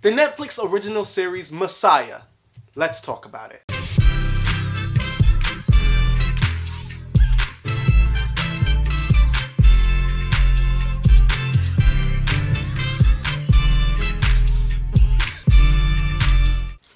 the Netflix original series Messiah. Let's talk about it.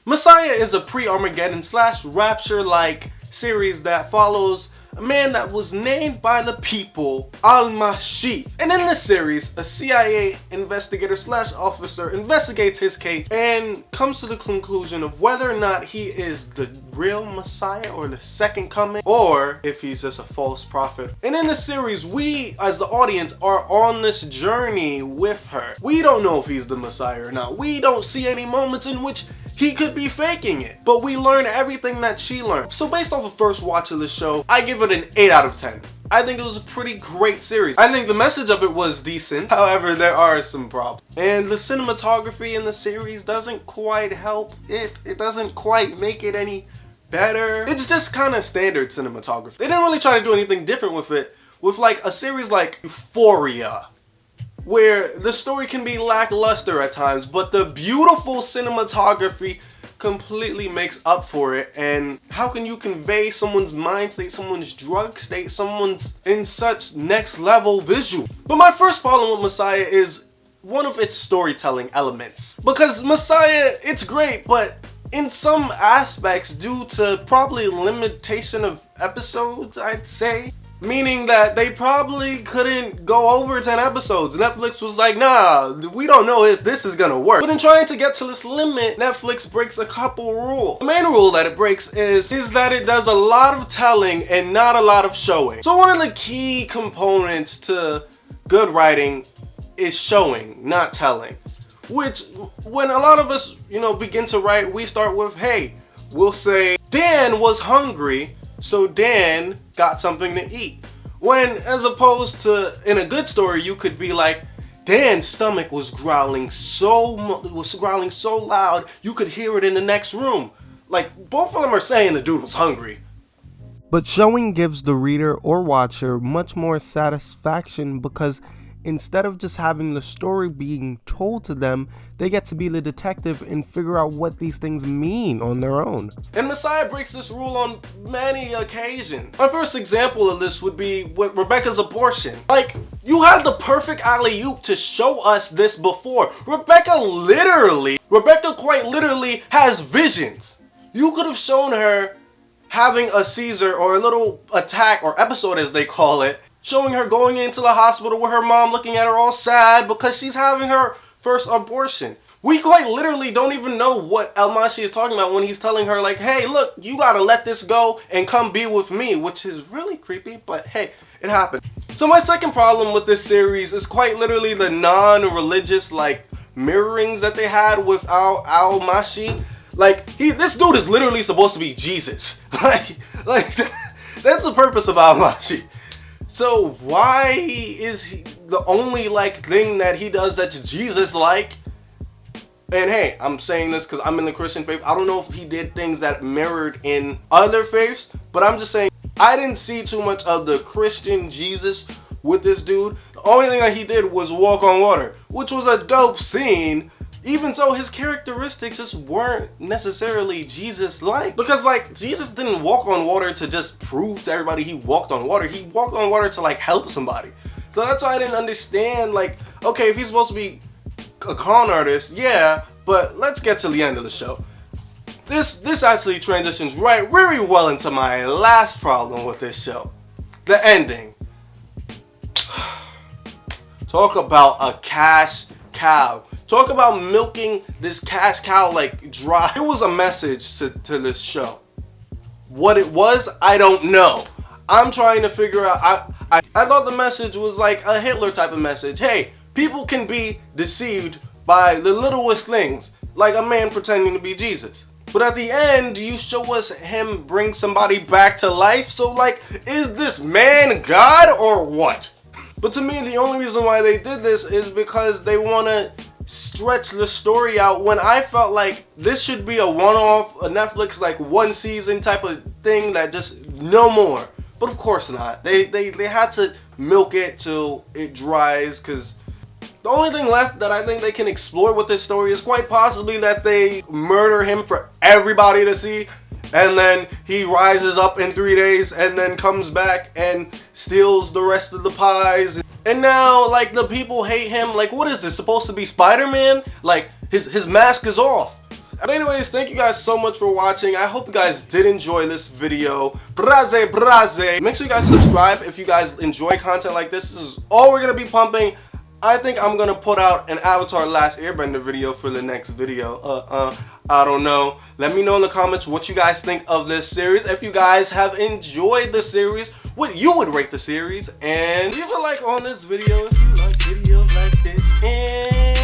Messiah is a pre-Armageddon / Rapture-like series that follows a man that was named by the people Al-Masih. And in this series, a CIA investigator / officer investigates his case and comes to the conclusion of whether or not he is the real Messiah or the second coming, or if he's just a false prophet. And in this series, we as the audience are on this journey with her. We don't know if he's the Messiah or not. We don't see any moments in which he could be faking it, but we learn everything that she learned. So based off of first watch of the show, I give it an 8 out of 10. I think it was a pretty great series. I think the message of it was decent. However, there are some problems. And the cinematography in the series doesn't quite help it. It doesn't quite make it any better. It's just kind of standard cinematography. They didn't really try to do anything different with it. With like a series like Euphoria, where the story can be lackluster at times, but the beautiful cinematography completely makes up for it. And how can you convey someone's mind state, someone's drug state, someone's in such next level visual? But my first problem with Messiah is one of its storytelling elements. Because Messiah, it's great, but in some aspects, due to probably limitation of episodes, I'd say, meaning that they probably couldn't go over 10 episodes. Netflix was like, nah, we don't know if this is gonna work. But in trying to get to this limit, Netflix breaks a couple rules. The main rule that it breaks is that it does a lot of telling and not a lot of showing. So one of the key components to good writing is showing, not telling. Which, when a lot of us, begin to write, we start with, hey, we'll say, Dan was hungry, so Dan got something to eat. When, as opposed to, in a good story, you could be like, Dan's stomach was growling so loud, you could hear it in the next room. Like, both of them are saying the dude was hungry. But showing gives the reader or watcher much more satisfaction because instead of just having the story being told to them, they get to be the detective and figure out what these things mean on their own. And Messiah breaks this rule on many occasions. My first example of this would be with Rebecca's abortion. Like, you had the perfect alley-oop to show us this before. Rebecca quite literally has visions. You could have shown her having a seizure or a little attack or episode as they call it, showing her going into the hospital with her mom looking at her all sad because she's having her first abortion. We quite literally don't even know what Al-Masih is talking about when he's telling her like, hey, look, you gotta let this go and come be with me, which is really creepy, but hey, it happened. So my second problem with this series is quite literally the non-religious mirrorings that they had with Al-Masih. This dude is literally supposed to be Jesus. That's the purpose of Al-Masih. So why is he the only thing that he does that's Jesus-like? And hey, I'm saying this because I'm in the Christian faith. I don't know if he did things that mirrored in other faiths, but I'm just saying I didn't see too much of the Christian Jesus with this dude. The only thing that he did was walk on water, which was a dope scene. Even so, his characteristics just weren't necessarily Jesus-like. Because, Jesus didn't walk on water to just prove to everybody he walked on water. He walked on water to, help somebody. So that's why I didn't understand, okay, if he's supposed to be a con artist, yeah, but let's get to the end of the show. This actually transitions very well into my last problem with this show. The ending. Talk about a cash cow. Talk about milking this cash cow dry. It was a message to this show. What it was, I don't know. I'm trying to figure out. I thought the message was like a Hitler type of message. Hey, people can be deceived by the littlest things, like a man pretending to be Jesus. But at the end, you show us him bring somebody back to life. So is this man God or what? But to me, the only reason why they did this is because they want to stretch the story out when I felt like this should be a one-off, a Netflix one season type of thing that just no more. But of course not. They had to milk it till it dries because The only thing left that I think they can explore with this story is quite possibly that they murder him for everybody to see, and then he rises up in 3 days and then comes back and steals the rest of the pies. And now, like, the people hate him. Like, what is this, supposed to be Spider-Man? Like, his mask is off. But anyways, thank you guys so much for watching. I hope you guys did enjoy this video. Braze. Make sure you guys subscribe if you guys enjoy content like this. This is all we're going to be pumping. I think I'm going to put out an Avatar Last Airbender video for the next video. I don't know. Let me know in the comments what you guys think of this series. If you guys have enjoyed the series, what you would rate the series. And leave a like on this video if you like videos like this. And